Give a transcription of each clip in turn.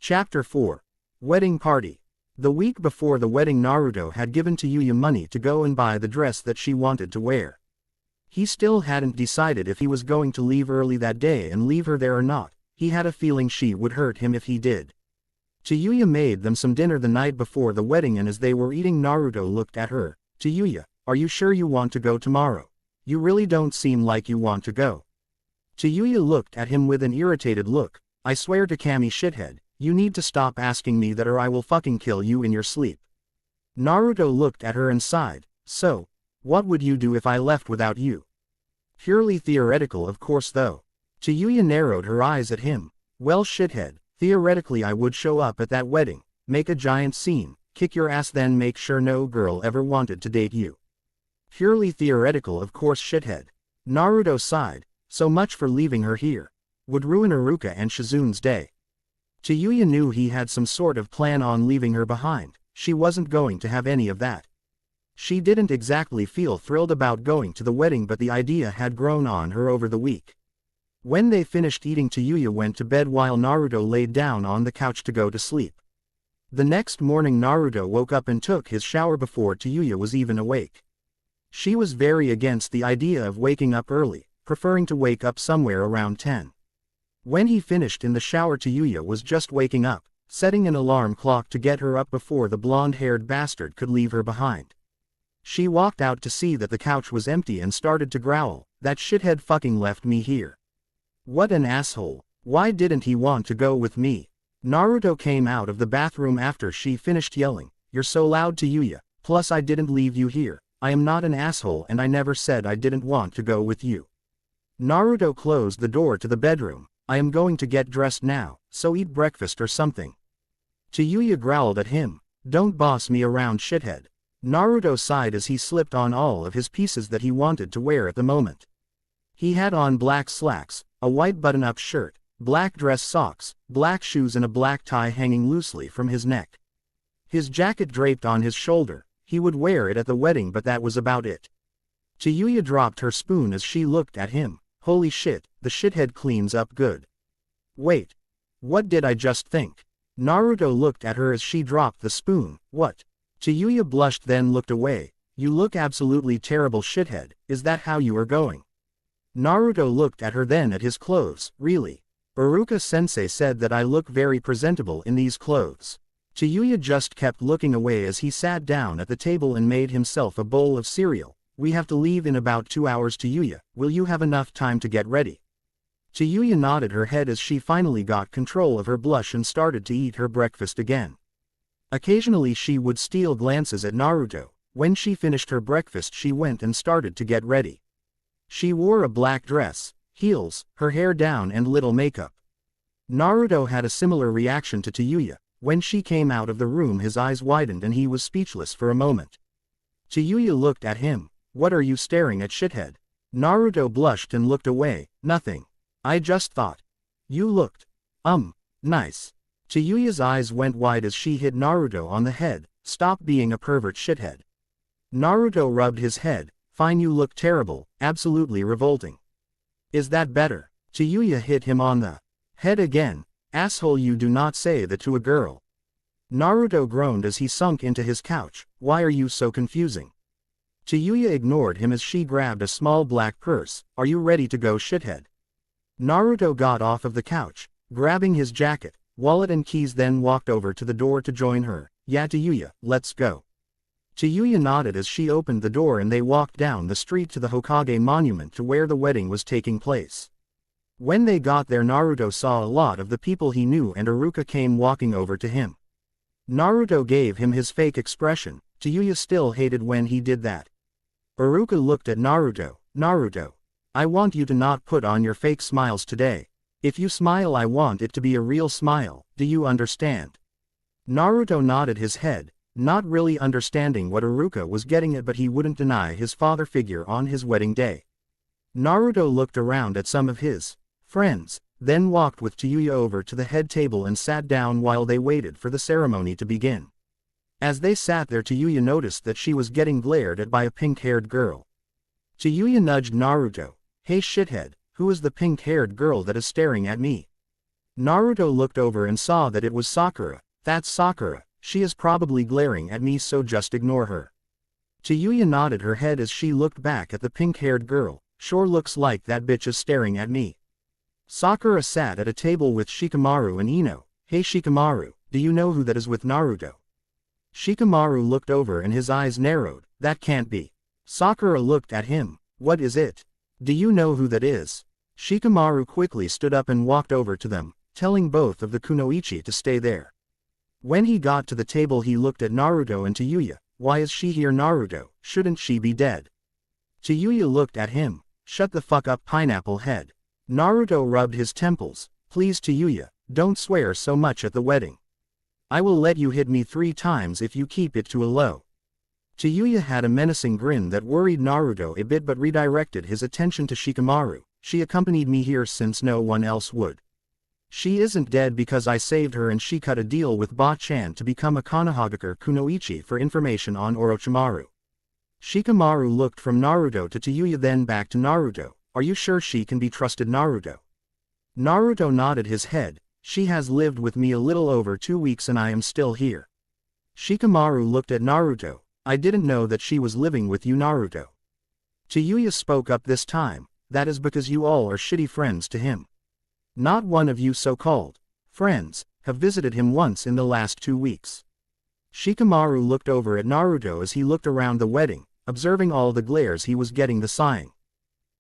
Chapter 4. Wedding Party. The week before the wedding, Naruto had given Tayayu money to go and buy the dress that she wanted to wear. He still hadn't decided if he was going to leave early that day and leave her there or not. He had a feeling she would hurt him if he did. Tayayu made them some dinner the night before the wedding, and as they were eating, Naruto looked at her. "Tayayu, are you sure you want to go tomorrow? You really don't seem like you want to go." Tayayu looked at him with an irritated look. "I swear to Kami, shithead, you need to stop asking me that or I will fucking kill you in your sleep." Naruto looked at her and sighed. "So, what would you do if I left without you?" "Purely theoretical, of course, though." Tayayu narrowed her eyes at him. "Well, shithead, theoretically I would show up at that wedding, make a giant scene, kick your ass, then make sure no girl ever wanted to date you." "Purely theoretical, of course, shithead." Naruto sighed. So much for leaving her here. Would ruin Iruka and Shizune's day. Tayayu knew he had some sort of plan on leaving her behind. She wasn't going to have any of that. She didn't exactly feel thrilled about going to the wedding, but the idea had grown on her over the week. When they finished eating, Tayayu went to bed while Naruto laid down on the couch to go to sleep. The next morning, Naruto woke up and took his shower before Tayayu was even awake. She was very against the idea of waking up early, preferring to wake up somewhere around 10. When he finished in the shower, Tayayu was just waking up, setting an alarm clock to get her up before the blonde-haired bastard could leave her behind. She walked out to see that the couch was empty and started to growl. "That shithead fucking left me here. What an asshole. Why didn't he want to go with me?" Naruto came out of the bathroom after she finished yelling. "You're so loud, Tayayu, plus I didn't leave you here. I am not an asshole and I never said I didn't want to go with you." Naruto closed the door to the bedroom. "I am going to get dressed now, so eat breakfast or something." Tayayu growled at him. "Don't boss me around, shithead." Naruto sighed as he slipped on all of his pieces that he wanted to wear at the moment. He had on black slacks, a white button-up shirt, black dress socks, black shoes and a black tie hanging loosely from his neck. His jacket draped on his shoulder. He would wear it at the wedding, but that was about it. Tayayu dropped her spoon as she looked at him. "Holy shit, the shithead cleans up good." "Wait. What did I just think?" Naruto looked at her as she dropped the spoon. "What?" Tayayu blushed, then looked away. "You look absolutely terrible, shithead. Is that how you are going?" Naruto looked at her, then at his clothes. "Really? Iruka-sensei said that I look very presentable in these clothes." Tayayu just kept looking away as he sat down at the table and made himself a bowl of cereal. "We have to leave in about 2 hours, Tayayu. Will you have enough time to get ready?" Tayayu nodded her head as she finally got control of her blush and started to eat her breakfast again. Occasionally she would steal glances at Naruto. When she finished her breakfast, she went and started to get ready. She wore a black dress, heels, her hair down and little makeup. Naruto had a similar reaction to Tayayu. When she came out of the room, his eyes widened and he was speechless for a moment. Tayayu looked at him. "What are you staring at, shithead?" Naruto blushed and looked away. "Nothing. I just thought. You looked, nice." Tayuyu's eyes went wide as she hit Naruto on the head. "Stop being a pervert, shithead." Naruto rubbed his head. "Fine, you look terrible, absolutely revolting." "Is that better?" Tayayu hit him on the head again. "Asshole, you do not say that to a girl." Naruto groaned as he sunk into his couch. "Why are you so confusing?" Tayayu ignored him as she grabbed a small black purse. "Are you ready to go, shithead?" Naruto got off of the couch, grabbing his jacket, wallet and keys, then walked over to the door to join her. "Yeah, Tayayu, let's go." Tayayu nodded as she opened the door and they walked down the street to the Hokage monument to where the wedding was taking place. When they got there, Naruto saw a lot of the people he knew and Iruka came walking over to him. Naruto gave him his fake expression. Tayayu still hated when he did that. Iruka looked at Naruto. "Naruto, I want you to not put on your fake smiles today. If you smile, I want it to be a real smile, do you understand?" Naruto nodded his head, not really understanding what Iruka was getting at, but he wouldn't deny his father figure on his wedding day. Naruto looked around at some of his friends, then walked with Tayayu over to the head table and sat down while they waited for the ceremony to begin. As they sat there, Tayayu noticed that she was getting glared at by a pink-haired girl. Tayayu nudged Naruto. "Hey shithead, who is the pink-haired girl that is staring at me?" Naruto looked over and saw that it was Sakura. That's Sakura, she is probably glaring at me, so just ignore her. Tayayu nodded her head as she looked back at the pink-haired girl. Sure looks like that bitch is staring at me. Sakura sat at a table with Shikamaru and Ino. Hey Shikamaru, do you know who that is with Naruto? Shikamaru looked over and his eyes narrowed. That can't be. Sakura looked at him. What is it? Do you know who that is? Shikamaru quickly stood up and walked over to them, telling both of the kunoichi to stay there. When he got to the table he looked at Naruto and Tayayu. Why is she here, Naruto? Shouldn't she be dead? Tayayu looked at him. Shut the fuck up, pineapple head. Naruto rubbed his temples. Please Tayayu, don't swear so much at the wedding. I will let you hit me 3 times if you keep it to a low. Tayayu had a menacing grin that worried Naruto a bit but redirected his attention to Shikamaru. She accompanied me here since no one else would. She isn't dead because I saved her and she cut a deal with Ba-chan to become a Konohagakure kunoichi for information on Orochimaru. Shikamaru looked from Naruto to Tayayu then back to Naruto. Are you sure she can be trusted, Naruto? Naruto nodded his head. She has lived with me a little over 2 weeks and I am still here. Shikamaru looked at Naruto. I didn't know that she was living with you, Naruto. Tayayu spoke up this time. That is because you all are shitty friends to him. Not one of you so-called friends have visited him once in the last 2 weeks. Shikamaru looked over at Naruto as he looked around the wedding, observing all the glares he was getting the sighing.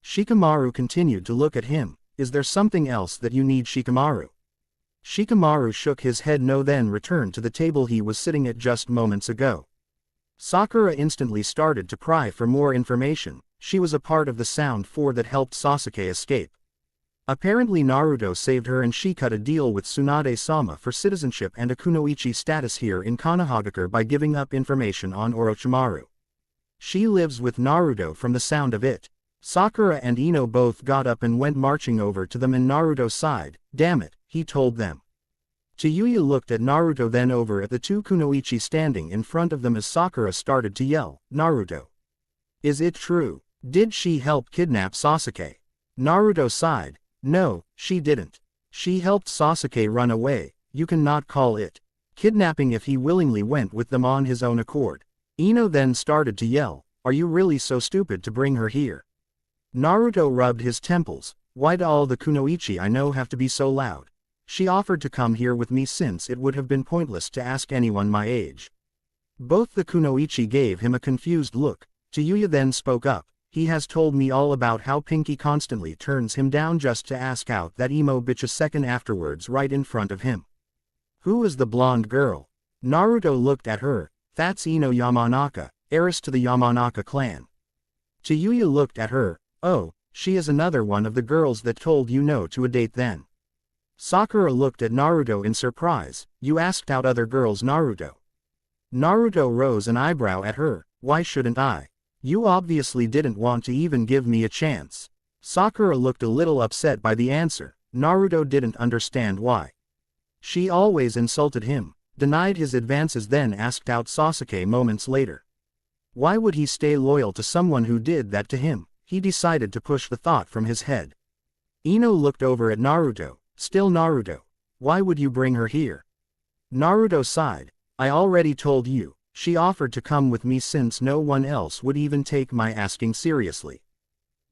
Shikamaru continued to look at him. Is there something else that you need, Shikamaru? Shikamaru shook his head no, then returned to the table he was sitting at just moments ago. Sakura instantly started to pry for more information. She was a part of the Sound 4 that helped Sasuke escape. Apparently Naruto saved her and she cut a deal with Tsunade-sama for citizenship and a kunoichi status here in Konohagakure by giving up information on Orochimaru. She lives with Naruto from the sound of it. Sakura and Ino both got up and went marching over to them and Naruto sighed. Damn it, he told them. Tayayu looked at Naruto then over at the 2 kunoichi standing in front of them as Sakura started to yell, Naruto. Is it true? Did she help kidnap Sasuke? Naruto sighed. No, she didn't. She helped Sasuke run away. You cannot call it kidnapping if he willingly went with them on his own accord. Ino then started to yell, are you really so stupid to bring her here? Naruto rubbed his temples. Why do all the kunoichi I know have to be so loud? She offered to come here with me since it would have been pointless to ask anyone my age. Both the kunoichi gave him a confused look. Tayayu then spoke up. He has told me all about how Pinky constantly turns him down just to ask out that emo bitch a second afterwards right in front of him. Who is the blonde girl? Naruto looked at her. That's Ino Yamanaka, heiress to the Yamanaka clan. Tayayu looked at her. Oh, she is another one of the girls that told you no to a date then. Sakura looked at Naruto in surprise. You asked out other girls, Naruto. Naruto rose an eyebrow at her. Why shouldn't I? You obviously didn't want to even give me a chance. Sakura looked a little upset by the answer. Naruto didn't understand why. She always insulted him, denied his advances then asked out Sasuke moments later. Why would he stay loyal to someone who did that to him? He decided to push the thought from his head. Ino looked over at Naruto. Still Naruto. Why would you bring her here? Naruto sighed. I already told you. She offered to come with me since no one else would even take my asking seriously.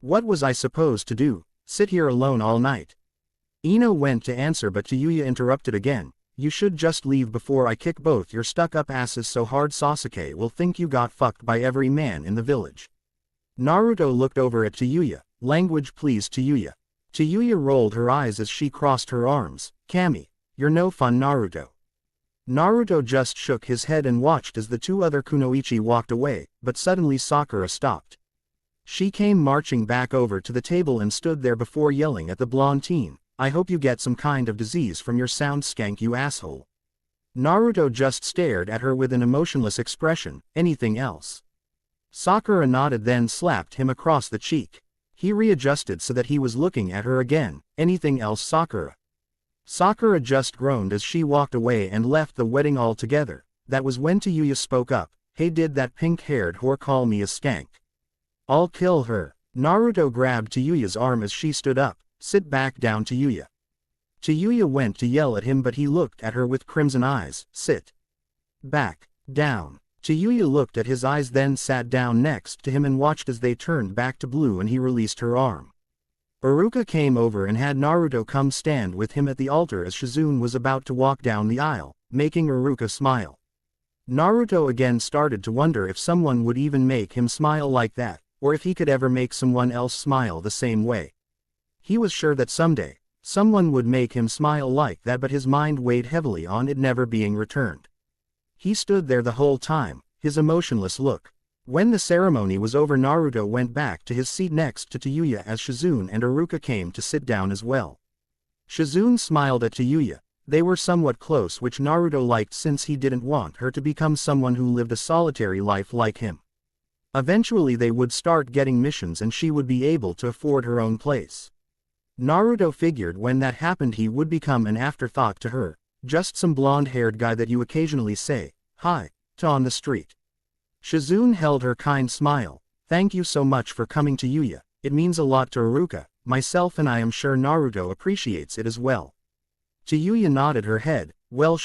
What was I supposed to do? Sit here alone all night? Ino went to answer but Tayayu interrupted again. You should just leave before I kick both your stuck-up asses so hard Sasuke will think you got fucked by every man in the village. Naruto looked over at Tayayu. Language please Tayayu. Tayayu rolled her eyes as she crossed her arms. Kami, you're no fun Naruto. Naruto just shook his head and watched as the 2 other kunoichi walked away, but suddenly Sakura stopped. She came marching back over to the table and stood there before yelling at the blonde teen. I hope you get some kind of disease from your sound skank you asshole. Naruto just stared at her with an emotionless expression. Anything else? Sakura nodded then slapped him across the cheek. He readjusted so that he was looking at her again. Anything else Sakura? Sakura just groaned as she walked away and left the wedding altogether. That was when Tayayu spoke up. Hey, did that pink-haired whore call me a skank? I'll kill her. Naruto grabbed Tayuya's arm as she stood up. Sit back down Tayayu. Tayayu went to yell at him but he looked at her with crimson eyes. Sit back, down. Tayayu looked at his eyes then sat down next to him and watched as they turned back to blue and he released her arm. Iruka came over and had Naruto come stand with him at the altar as Shizune was about to walk down the aisle, making Iruka smile. Naruto again started to wonder if someone would even make him smile like that, or if he could ever make someone else smile the same way. He was sure that someday, someone would make him smile like that but his mind weighed heavily on it never being returned. He stood there the whole time, his emotionless look. When the ceremony was over Naruto went back to his seat next to Tayayu as Shizune and Iruka came to sit down as well. Shizune smiled at Tayayu. They were somewhat close which Naruto liked since he didn't want her to become someone who lived a solitary life like him. Eventually they would start getting missions and she would be able to afford her own place. Naruto figured when that happened he would become an afterthought to her, just some blonde-haired guy that you occasionally say, hi, to on the street. Shizune held her kind smile. Thank you so much for coming to Yuya, it means a lot to Iruka, myself and I am sure Naruto appreciates it as well. Tayayu nodded her head, well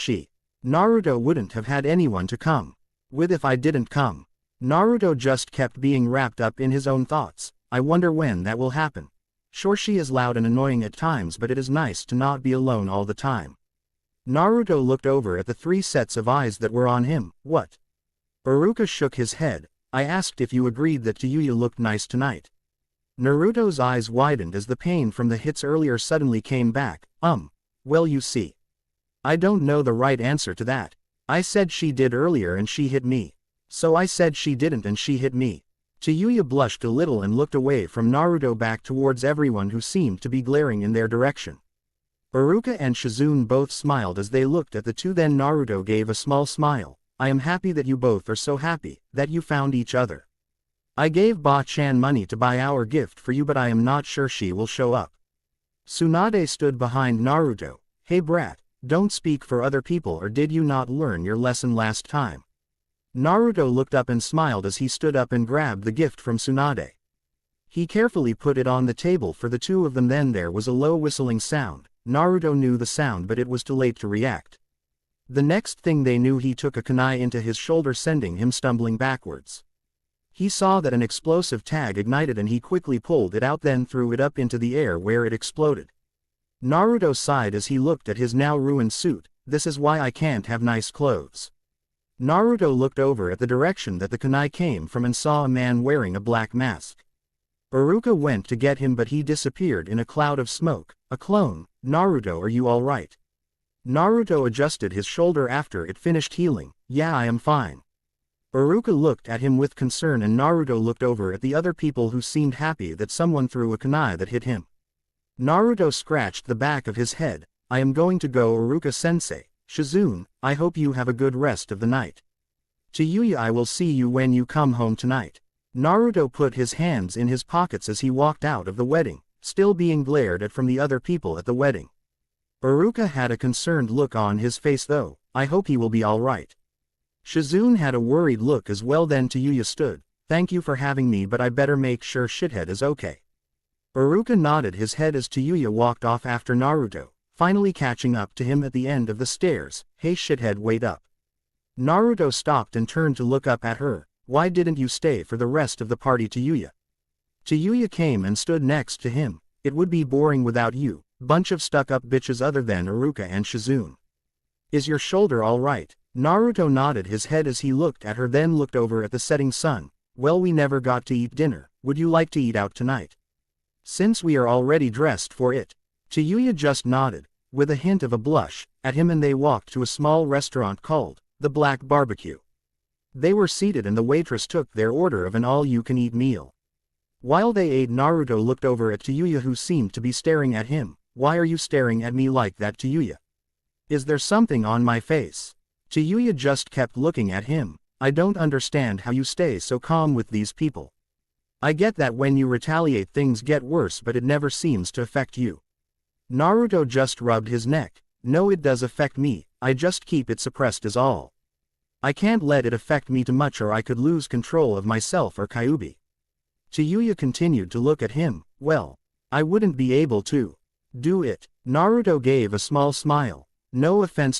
Naruto wouldn't have had anyone to come with if I didn't come. Naruto just kept being wrapped up in his own thoughts, I wonder when that will happen. Sure she is loud and annoying at times but it is nice to not be alone all the time. Naruto looked over at the three sets of eyes that were on him, what? Iruka shook his head, I asked if you agreed that Tayayu looked nice tonight. Naruto's eyes widened as the pain from the hits earlier suddenly came back, well you see. I don't know the right answer to that. I said she did earlier and she hit me. So I said she didn't and she hit me. Tayayu blushed a little and looked away from Naruto back towards everyone who seemed to be glaring in their direction. Iruka and Shizune both smiled as they looked at the two then Naruto gave a small smile. I am happy that you both are so happy, that you found each other. I gave Ba-chan money to buy our gift for you but I am not sure she will show up. Tsunade stood behind Naruto, hey brat, don't speak for other people or did you not learn your lesson last time? Naruto looked up and smiled as he stood up and grabbed the gift from Tsunade. He carefully put it on the table for the two of them then there was a low whistling sound. Naruto knew the sound but it was too late to react. The next thing they knew he took a kunai into his shoulder sending him stumbling backwards. He saw that an explosive tag ignited and he quickly pulled it out then threw it up into the air where it exploded. Naruto sighed as he looked at his now ruined suit, this is why I can't have nice clothes. Naruto looked over at the direction that the kunai came from and saw a man wearing a black mask. Iruka went to get him but he disappeared in a cloud of smoke, a clone. Naruto, are you alright? Naruto adjusted his shoulder after it finished healing, yeah I am fine. Iruka looked at him with concern and Naruto looked over at the other people who seemed happy that someone threw a kunai that hit him. Naruto scratched the back of his head, I am going to go Iruka-sensei. Shizune, I hope you have a good rest of the night. Tayayu, I will see you when you come home tonight. Naruto put his hands in his pockets as he walked out of the wedding, still being glared at from the other people at the wedding. Iruka had a concerned look on his face though, I hope he will be alright. Shizune had a worried look as well then Tayayu stood, thank you for having me but I better make sure shithead is okay. Iruka nodded his head as Tayayu walked off after Naruto, finally catching up to him at the end of the stairs, hey shithead wait up. Naruto stopped and turned to look up at her, why didn't you stay for the rest of the party Tayayu? Tayayu came and stood next to him, it would be boring without you, bunch of stuck-up bitches other than Iruka and Shizune. Is your shoulder alright? Naruto nodded his head as he looked at her then looked over at the setting sun, well we never got to eat dinner, would you like to eat out tonight? Since we are already dressed for it. Tayayu just nodded, with a hint of a blush, at him and they walked to a small restaurant called, the Black Barbecue. They were seated and the waitress took their order of an all-you-can-eat meal. While they ate Naruto looked over at Tayayu who seemed to be staring at him, why are you staring at me like that Tayayu? Is there something on my face? Tayayu just kept looking at him, I don't understand how you stay so calm with these people. I get that when you retaliate things get worse but it never seems to affect you. Naruto just rubbed his neck, no it does affect me, I just keep it suppressed is all. I can't let it affect me too much or I could lose control of myself or Kyuubi. Tayayu continued to look at him, well, I wouldn't be able to. Do it. Naruto gave a small smile. No offense to